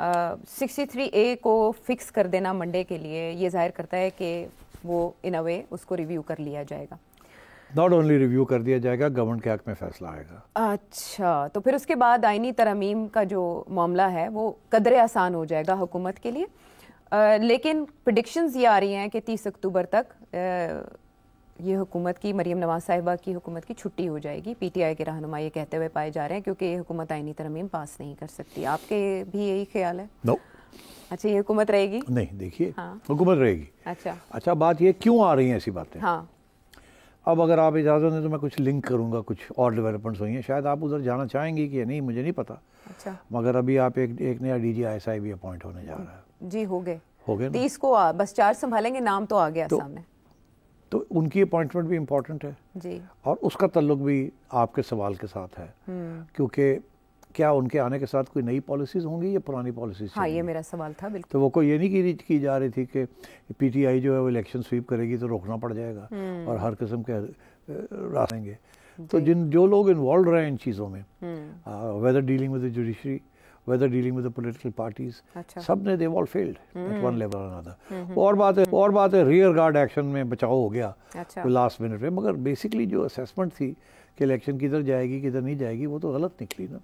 63A کو fix کر دینا منڈے کے لیے یہ ظاہر کرتا ہے کہ وہ ان اے وے اس کو ریویو کر لیا جائے گا. ناٹ اونلی ریویو کر دیا جائے گا, گورنمنٹ کے حق میں فیصلہ آئے گا. اچھا, تو پھر اس کے بعد آئینی ترمیم کا جو معاملہ ہے وہ قدرے آسان ہو جائے گا حکومت کے لیے. لیکن پریڈکشنز یہ آ رہی ہیں کہ 30 اکتوبر تک یہ حکومت کی, مریم نواز صاحبہ کی حکومت کی چھٹی ہو جائے گی. پی ٹی آئی کے رہنما یہ کہتے ہوئے پائے جا رہے ہیں کیونکہ یہ حکومت آئینی ترمیم پاس نہیں کر سکتی. آپ کے بھی یہی خیال ہے؟ نو. اچھا, یہ حکومت رہے گی؟ نہیں, دیکھیے حکومت رہے گی. اچھا, بات یہ کیوں آ رہی ہیں ایسی باتیں. ہاں, اب اگر آپ اجازت دیں تو میں کچھ لنک کروں گا, کچھ اور ڈیولپمنٹس ہوئی ہیں, شاید آپ ادھر جانا چاہیں گی کہ نہیں مجھے نہیں پتا. اچھا, مگر ابھی آپ ایک نیا D G I S I بھی اپوائنٹ ہونے جا رہا ہے. جی ہو گئے 30 کو, بس 4 سنبھالیں گے, نام تو آ گیا سامنے. تو ان کی اپوائنٹمنٹ بھی امپورٹنٹ ہے جی, اور اس کا تعلق بھی آپ کے سوال کے ساتھ ہے, کیونکہ کیا ان کے آنے کے ساتھ کوئی نئی پالیسیز ہوں گی یا پرانی پالیسیز؟ ہاں, یہ میرا سوال تھا. بالکل. تو وہ کوئی یہ نہیں کی جا رہی تھی کہ پی ٹی آئی جو ہے وہ الیکشن سویپ کرے گی تو روکنا پڑ جائے گا اور ہر قسم کے راسیں گے. تو جو لوگ انوالوڈ رہے ہیں ان چیزوں میں, weather dealing with the judiciary, whether dealing with the political parties, سب نے they've all failed at one level or another. اور بات ہے ریئر گارڈ ایکشن میں بچاؤ ہو گیا لاسٹ منٹ میں, مگر بیسکلی جو اسیسمنٹ تھی کہ الیکشن کدھر جائے گی کدھر نہیں جائے گی وہ تو غلط نکلی نا.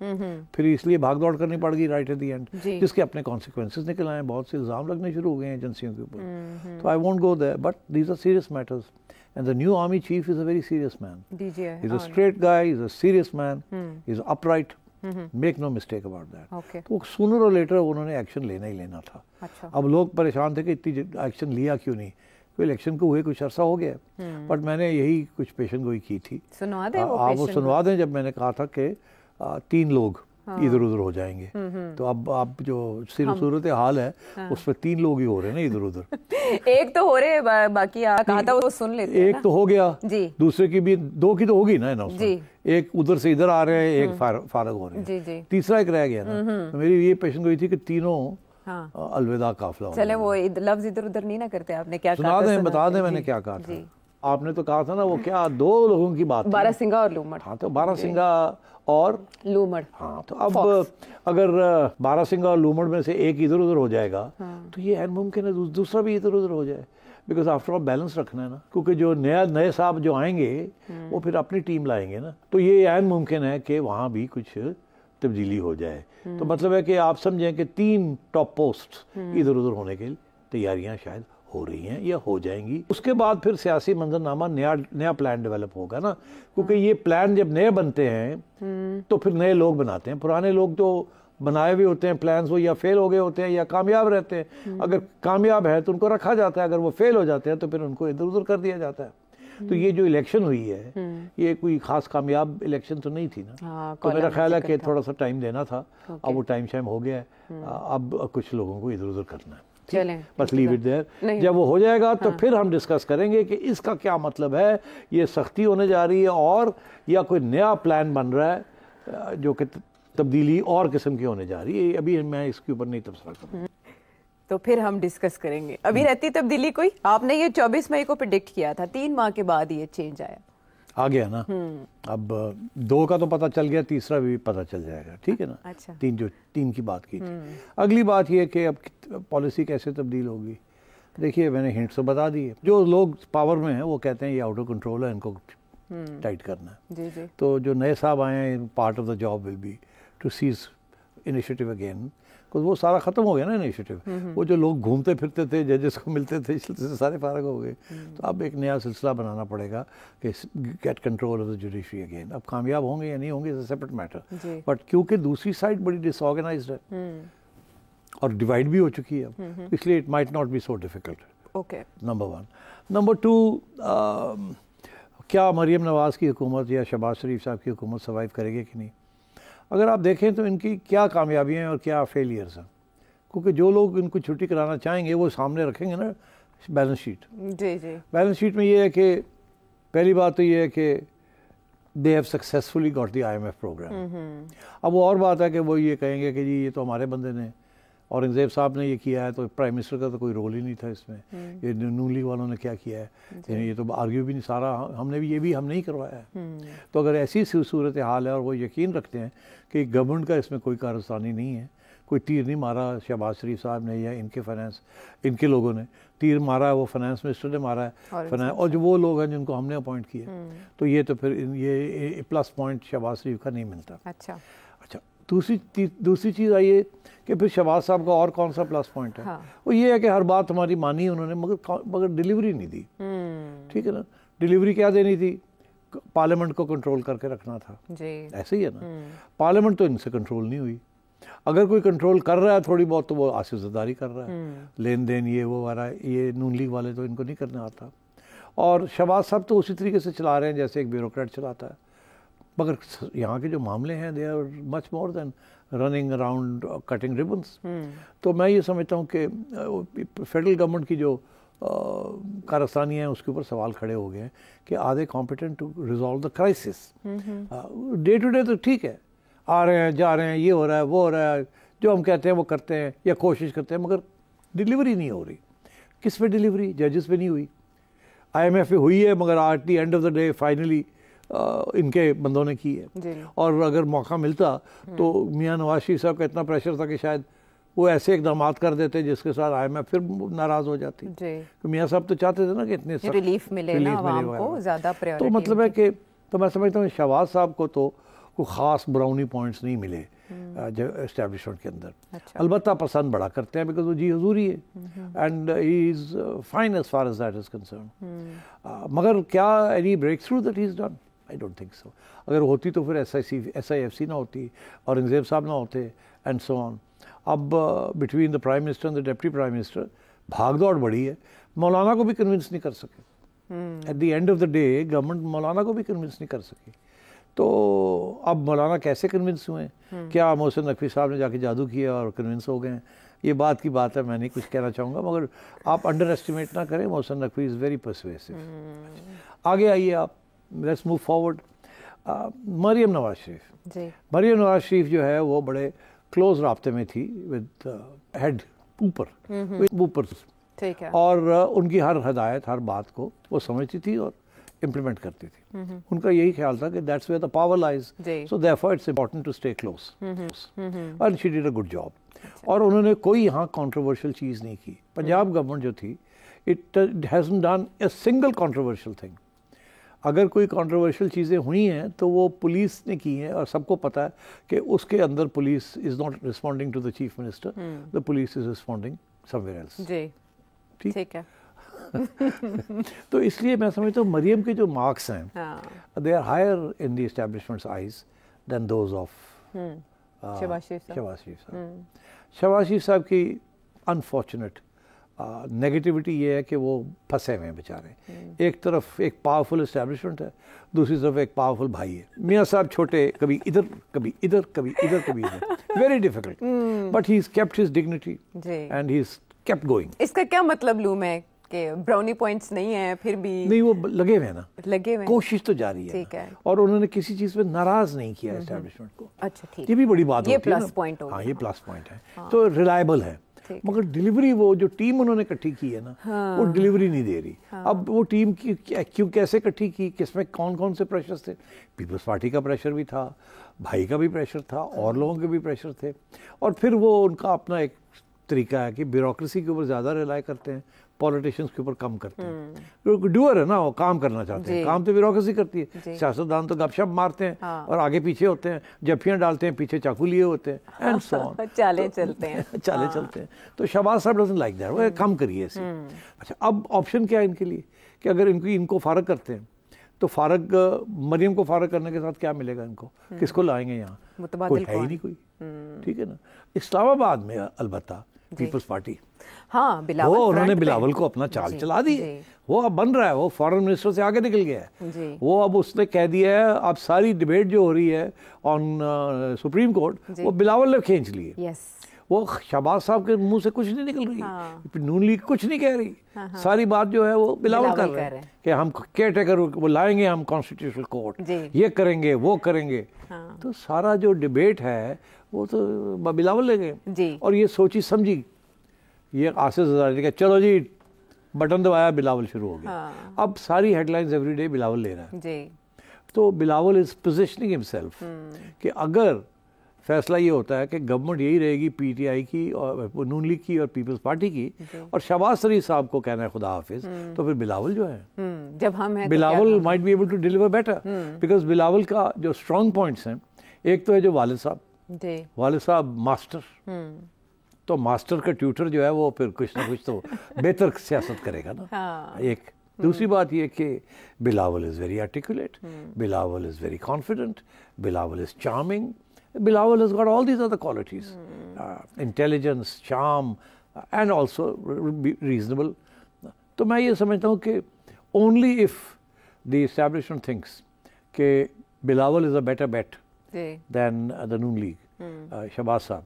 پھر اس لیے بھاگ دوڑ کرنی پڑ گئی رائٹ ایٹ دی اینڈ, جس کے اپنے کانسیکوینسز نکل آئے ہیں. بہت سے الزام لگنے شروع ہو گئے ہیں ایجنسیوں کے اوپر. تو I won't go there, but these are serious matters. And the new army chief is a very serious man. He's a straight guy, he's a serious man, he's upright. Make no mistake about that. تو sooner or later انہوں نے action لینا ہی لینا تھا. اب لوگ پریشان تھے کہ اتنی ایکشن لیا کیوں نہیں, کوئی الیکشن کو ہوئے کچھ عرصہ ہو گیا, بٹ میں نے یہی کچھ پیشن گوئی کی تھی. آپ وہ سنوا دیں جب میں نے کہا تھا کہ 3 لوگ ادھر ادھر ہو جائیں گے. تو اب جو صورت حال ہے اس پہ 3 لوگ ہی ہو رہے ہیں نا ادھر ادھر. ایک تو ہو رہے, باقی کہا تھا وہ سن لیتے. ایک تو ہو گیا, دوسرے کی بھی 2 کی تو ہوگی نا. ایک ادھر سے ادھر آ رہے ہیں, ایک فارغ ہو رہے ہیں, تیسرا ایک رہ گیا نا. میری یہ پیشن گوئی تھی کہ تینوں الوداع قافلہ. چلے وہ لفظ ادھر ادھر نہیں نہ کرتے. آپ نے کیا سنا دیں, بتا دیں میں نے کیا کہا تھا. آپ نے تو کہا تھا نا وہ کیا 2 لوگوں کی بات, باراسنگا اور لومڑ. ہاں, تو باراسنگا اور لومڑ. ہاں, تو اب اگر باراسنگا اور لومڑ میں سے ایک ادھر ادھر ہو جائے گا تو یہ عین ممکن ہے دوسرا بھی ادھر ادھر ہو جائے, بیکاز آفٹر آل بیلنس رکھنا ہے نا. کیونکہ جو نئے صاحب جو آئیں گے وہ پھر اپنی ٹیم لائیں گے نا, تو یہ عین ممکن ہے کہ وہاں بھی کچھ تبدیلی ہو جائے. تو مطلب ہے کہ آپ سمجھیں کہ 3 ٹاپ پوسٹ ادھر ادھر ہونے کے تیاریاں شاید ہو رہی ہیں یا ہو جائیں گی. اس کے بعد پھر سیاسی منظرنامہ نیا پلان ڈیولپ ہوگا نا, کیونکہ یہ پلان جب نئے بنتے ہیں تو پھر نئے لوگ بناتے ہیں. پرانے لوگ تو بنائے ہوئے ہوتے ہیں پلانز, وہ یا فیل ہو گئے ہوتے ہیں یا کامیاب رہتے ہیں. اگر کامیاب ہے تو ان کو رکھا جاتا ہے, اگر وہ فیل ہو جاتے ہیں تو پھر ان کو ادھر ادھر کر دیا جاتا ہے. تو یہ جو الیکشن ہوئی ہے یہ کوئی خاص کامیاب الیکشن تو نہیں تھی نا. تو میرا خیال ہے کہ تھوڑا سا ٹائم دینا تھا, اب وہ ٹائم شائم ہو گیا ہے. اب کچھ لوگوں کو ادھر ادھر کرنا ہے. بس لیو اٹ دیئر. جب وہ ہو جائے گا تو پھر ہم ڈسکس کریں گے کہ اس کا کیا مطلب ہے, یہ سختی ہونے جا رہی ہے اور یا کوئی نیا پلان بن رہا ہے جو کہ تبدیلی اور قسم کی ہونے جا رہی ہے. ابھی میں اس کے اوپر نہیں تبصرہ کروں. تو پھر ہم ڈسکس کریں گے. ابھی رہتی تبدیلی کوئی؟ آپ نے یہ 24 مئی کو پریڈکٹ کیا تھا, 3 ماہ کے بعد یہ چینج آ گیا نا. اب 2 کا تو پتہ چل گیا, تیسرا بھی پتہ چل جائے گا. ٹھیک ہے نا. 3 کی بات کی تھی. اگلی بات یہ کہ اب پالیسی کیسے تبدیل ہوگی. دیکھیے میں نے ہنٹ سے بتا دی ہے. جو لوگ پاور میں ہیں وہ کہتے ہیں یہ آؤٹ آف کنٹرول ہے, ان کو ٹائٹ کرنا ہے. تو جو نئے صاحب آئے ہیں, part of the job will be to seize initiative again. وہ سارا ختم ہو گیا نا انیشیٹو. وہ جو لوگ گھومتے پھرتے تھے, ججز کو ملتے تھے, سارے فارغ ہو گئے. تو اب ایک نیا سلسلہ بنانا پڑے گا کہ get control of the judiciary again. اب کامیاب ہوں گے یا نہیں ہوں گے سیپریٹ میٹر, بٹ کیونکہ دوسری سائڈ بڑی ڈس آرگنائزڈ ہے اور ڈیوائڈ بھی ہو چکی ہے, اس لیے it might not be so difficult. Number 1. Number 2, کیا مریم نواز کی حکومت یا شہباز شریف صاحب کی حکومت سروائیو کرے گی کہ نہیں. اگر آپ دیکھیں تو ان کی کیا کامیابیاں ہیں اور کیا فیلیئرز ہیں, کیونکہ جو لوگ ان کو چھٹی کرانا چاہیں گے وہ سامنے رکھیں گے نا بیلنس شیٹ. بیلنس شیٹ میں یہ ہے کہ پہلی بات تو یہ ہے کہ they have successfully got the IMF programme. اب وہ اور بات ہے کہ وہ یہ کہیں گے کہ جی یہ تو ہمارے بندے نے, اورنگزیب صاحب نے یہ کیا ہے, تو پرائم منسٹر کا تو کوئی رول ہی نہیں تھا اس میں. یہ نون لیگ والوں نے کیا کیا ہے, یہ تو آرگیو بھی نہیں, سارا ہم نے بھی یہ بھی ہم نہیں کروایا ہے. تو اگر ایسی صورت حال ہے اور وہ یقین رکھتے ہیں کہ گورنمنٹ کا اس میں کوئی کارستانی نہیں ہے, کوئی تیر نہیں مارا شہباز شریف صاحب نے یا ان کے لوگوں نے تیر مارا ہے وہ فائنانس منسٹر نے مارا ہے اور جو وہ لوگ ہیں جن کو ہم نے اپوائنٹ کیا. تو یہ تو پھر یہ پلس پوائنٹ شہباز شریف کا نہیں ملتا. اچھا دوسری چیز آئیے کہ پھر شہباز صاحب کا اور کون سا پلس پوائنٹ ہے. وہ یہ ہے کہ ہر بات ہماری مانی انہوں نے مگر ڈیلیوری نہیں دی. ٹھیک ہے نا, ڈیلیوری کیا دینی تھی, پارلیمنٹ کو کنٹرول کر کے رکھنا تھا. ایسے ہی ہے نا, پارلیمنٹ تو ان سے کنٹرول نہیں ہوئی. اگر کوئی کنٹرول کر رہا ہے تھوڑی بہت تو وہ آصف زرداری کر رہا ہے, لین دین یہ وہ وغیرہ, یہ نون لیگ والے تو ان کو نہیں کرنا آتا. اور شہباز صاحب تو اسی طریقے سے چلا رہے ہیں جیسے ایک بیوروکریٹ چلاتا ہے. مگر یہاں کے جو معاملے ہیں they are much more than running around cutting ribbons. تو میں یہ سمجھتا ہوں کہ فیڈرل گورنمنٹ کی جو کارستانی ہیں اس کے اوپر سوال کھڑے ہو گئے ہیں کہ are they competent to resolve the crisis. Day to day تو ٹھیک ہے, آ رہے ہیں جا رہے ہیں, یہ ہو رہا ہے وہ ہو رہا ہے, جو ہم کہتے ہیں وہ کرتے ہیں یا کوشش کرتے ہیں, مگر ڈیلیوری نہیں ہو رہی. کس پہ ڈیلیوری؟ ججز پہ نہیں ہوئی, آئی ایم ایف پہ ہوئی ہے مگر at the end of the day finally ان کے بندوں نے کی ہے. اور اگر موقع ملتا تو میاں نواز شریف صاحب کا اتنا پریشر تھا کہ شاید وہ ایسے اقدامات کر دیتے جس کے ساتھ آئی ایم ایف پھر ناراض ہو جاتی. میاں صاحب تو چاہتے تھے نا کہ اتنے ریلیف ملے نا عوام کو زیادہ پریورٹی. تو مطلب ہے کہ تو میں سمجھتا ہوں شہباز صاحب کو تو کوئی خاص براؤنی پوائنٹس نہیں ملے اسٹیبلشمنٹ کے اندر. البتہ پسند بڑا کرتے ہیں بیکاز وہ جی حضوری ہے and he is fine as far as that is concern. مگر کیا any breakthrough that he is done? I don't think so. اگر ہوتی تو پھر ایس آئی ایف سی نہ ہوتی, اورنگزیب صاحب نہ ہوتے اینڈ سو آن. اب between the prime minister and the deputy prime minister بھاگ دوڑ بڑی ہے. مولانا کو بھی کنونس نہیں کر سکے. At the end of the day government Maulana کو بھی کنونس نہیں کر سکی. تو اب مولانا کیسے کنونس ہوئے ہیں؟ کیا محسن نقوی صاحب نے جا کے جادو کیا اور کنونس ہو گئے ہیں؟ یہ بات کی بات ہے, میں نہیں کچھ کہنا چاہوں گا, مگر آپ انڈر ایسٹیمیٹ نہ کریں. Mohsin Naqvi is very persuasive. آگے آئیے آپ, let's move forward. Maryam Nawaz Sharif. Maryam Nawaz Sharif جو ہے وہ بڑے کلوز رابطے میں تھی ود ہیڈ اوپر, اور ان کی ہر ہدایت ہر بات کو وہ سمجھتی تھی اور امپلیمنٹ کرتی تھی. ان کا یہی خیال تھا کہ that's where the power lies, so therefore it's important to stay close, and she did a good job. اور انہوں نے کوئی یہاں کنٹروورشل چیز نہیں کی. پنجاب گورنمنٹ جو تھی it hasn't done a single controversial thing. اگر کوئی کنٹروورشل چیزیں ہوئی ہیں تو وہ پولیس نے کی ہیں, اور سب کو پتہ ہے کہ اس کے اندر police is not responding to the chief minister, the police is responding somewhere else. ٹھیک ہے. تو اس لیے میں سمجھتا ہوں مریم کے جو مارکس ہیں they are higher in the establishment's eyes than those of Shahbaz Sharif sahib. Shahbaz Sharif صاحب کی انفارچونیٹ نیگیٹیوٹی یہ ہے کہ وہ پھنسے ہوئے ہیں بیچارے. ایک طرف ایک پاورفل اسٹیبلشمنٹ ہے, دوسری طرف ایک پاورفل بھائی ہے. میاں صاحب چھوٹے, کبھی ادھر کبھی ادھر کبھی ادھر کبھی ادھر, very difficult, but he has kept his dignity and he has kept going. اس کا کیا مطلب لوں میں کہ براؤنی پوائنٹس نہیں ہیں پھر بھی نہیں, وہ لگے ہوئے ہیں نا, کوشش تو جاری ہے, اور انہوں نے کسی چیز پہ ناراض نہیں کیا اسٹیبلشمنٹ کو. اچھا ٹھیک, یہ بھی بڑی بات ہوتی ہے, یہ پلس پوائنٹ ہے. ہاں یہ پلس پوائنٹ ہے. تو ریلائبل ہے, مگر ڈیلیوری وہ جو ٹیم انہوں نے اکٹھی کی ہے نا وہ ڈیلیوری نہیں دے رہی. اب وہ ٹیم کیوں کیسے اکٹھی کی, کس میں کون کون سے پریشرز تھے؟ پیپلز پارٹی کا پریشر بھی تھا, بھائی کا بھی پریشر تھا, اور لوگوں کے بھی پریشر تھے, اور پھر وہ ان کا اپنا ایک طریقہ ہے کہ بیوروکریسی کے اوپر زیادہ ریلائی کرتے ہیں, پولیٹیشنس کے اوپر کم کرتے ہیں. ڈوئر ہے نا, وہ کام کرنا چاہتے ہیں, کام تو بیوروکریسی کرتی ہے. سیاستدان تو گپ شپ مارتے ہیں اور آگے پیچھے ہوتے ہیں, جفیاں ڈالتے ہیں, پیچھے چاقو لیے ہوتے ہیں, اینڈ سو آن, چالے چلتے ہیں. تو شہباز صاحب ڈزنٹ لائک دیٹ, وہ کم کریے اسے. اچھا, اب آپشن کیا ہے ان کے لیے کہ اگر ان کو فارغ کرتے ہیں تو مریم کو فارغ کرنے کے ساتھ کیا ملے گا ان کو؟ کس کو لائیں گے یہاں؟ کوئی ہے ہی نہیں کوئی. ٹھیک ہے نا. اسلام آباد میں البتہ پیپلز پارٹی, ہاں وہ انہوں نے بلاول کو اپنا چال چلا دی. وہ اب بن رہا ہے, وہ فارن منسٹر سے آگے نکل گیا ہے. وہ اب اس نے کہہ دیا ہے اب ساری ڈبیٹ جو ہو رہی ہے آن سپریم کورٹ وہ بلاول نے کھینچ لی ہے. وہ شہباز صاحب کے منہ سے کچھ نہیں نکل رہی, نون لیگ کچھ نہیں کہہ رہی, ساری بات جو ہے وہ بلاول کر رہے ہیں کہ ہم کیئر ٹیکر وہ لائیں گے, ہم کانسٹیٹیوشنل کورٹ یہ کریں گے وہ کریں گے. تو سارا جو ڈبیٹ ہے وہ تو بلاول لے گئے, اور یہ سوچی سمجھی یہ آصف زرداری کہ چلو جی بٹن دبایا بلاول شروع ہو گیا. اب ساری headlines every day Bilawal لے رہا ہے. تو بلاول از پوزیشننگ ہمسیلف کہ اگر فیصلہ یہ ہوتا ہے کہ گورنمنٹ یہی رہے گی پی ٹی آئی کی اور نون لیگ کی اور پیپلز پارٹی کی, اور شہباز شریف صاحب کو کہنا ہے خدا حافظ, تو پھر بلاول جو ہے, جب ہم ہیں Bilawal might be able to deliver better, because Bilawal کا جو اسٹرانگ پوائنٹس ہیں, ایک تو ہے جو والد صاحب, والد صاحب ماسٹر, تو ماسٹر کا ٹیوٹر جو ہے وہ پھر کچھ نہ کچھ تو بہتر سیاست کرے گا نا. ایک دوسری بات یہ کہ Bilawal is very articulate, Bilawal is very confident, Bilawal is charming, Bilawal has got all these other qualities, intelligence, charm, and also reasonable. تو میں یہ سمجھتا ہوں کہ only if the establishment thinks کہ Bilawal is a better bet than the Noon League, Shahbaz صاحب,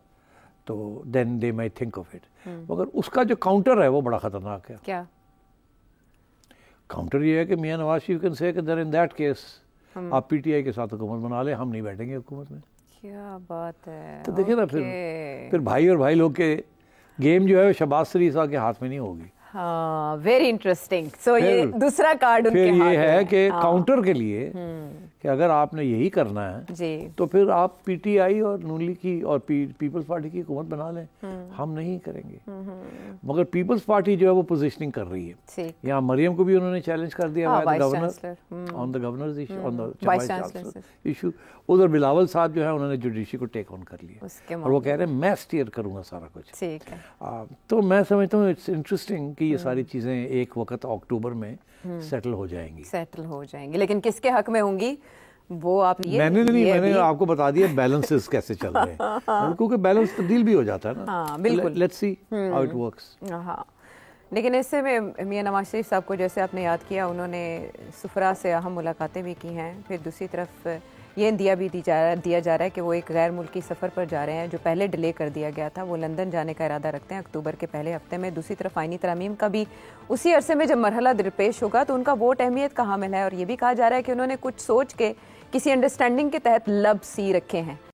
تو then they might think of it. مگر اس کا جو کاؤنٹر ہے وہ بڑا خطرناک ہے. کیا کاؤنٹر یہ ہے کہ میاں نواز شریف can say کہ then in that case آپ پی ٹی آئی کے ساتھ حکومت بنا لیں, ہم نہیں بیٹھیں گے حکومت میں. کیا بات ہے. تو دیکھیں نا پھر بھائی اور بھائی لوگ کے گیم جو ہے شہباز شریف صاحب کے ہاتھ میں نہیں ہوگی. ہاں, ویری انٹرسٹنگ. سو یہ دوسرا کارڈ ان کے ہاتھ میں. پھر یہ ہے کہ کاؤنٹر کے لیے کہ اگر آپ نے یہی کرنا ہے تو پھر آپ پی ٹی آئی اور نون لیگ کی اور پیپلز پارٹی کی حکومت بنا لیں, ہم نہیں کریں گے. مگر پیپلز پارٹی جو ہے وہ پوزیشننگ کر رہی ہے. یہاں مریم کو بھی انہوں نے چیلنج کر دیا آن دا گورنرز ایشو. ادھر بلاول صاحب جو ہے انہوں نے جوڈیشری کو ٹیک آن کر لیا اور وہ کہہ رہے ہیں میں اسٹیئر کروں گا سارا کچھ. تو میں سمجھتا ہوں اٹس انٹرسٹنگ کہ یہ ساری چیزیں ایک وقت اکتوبر میں سیٹل ہو جائیں گی. لیکن کس کے حق میں ہوں گی وہ آپ میں نے آپ کو بتا دیا بیلنسز کیسے چل رہے ہیں, کیونکہ بیلنس تبدیل بھی ہو جاتا ہے نا. بالکل, let's see how it works. ہاں, لیکن اس سے میں میاں نواز شریف صاحب کو جیسے آپ نے یاد کیا, انہوں نے سفرا سے اہم ملاقاتیں بھی کی ہیں. پھر دوسری طرف یہ اندیا بھی دیا جا رہا ہے کہ وہ ایک غیر ملکی سفر پر جا رہے ہیں جو پہلے ڈیلے کر دیا گیا تھا. وہ لندن جانے کا ارادہ رکھتے ہیں اکتوبر کے پہلے ہفتے میں. دوسری طرف آئینی ترامیم کا بھی اسی عرصے میں جب مرحلہ درپیش ہوگا تو ان کا ووٹ اہمیت کا حامل ہے, اور یہ بھی کہا جا رہا ہے کہ انہوں نے کچھ سوچ کے کسی انڈرسٹینڈنگ کے تحت لب سی رکھے ہیں.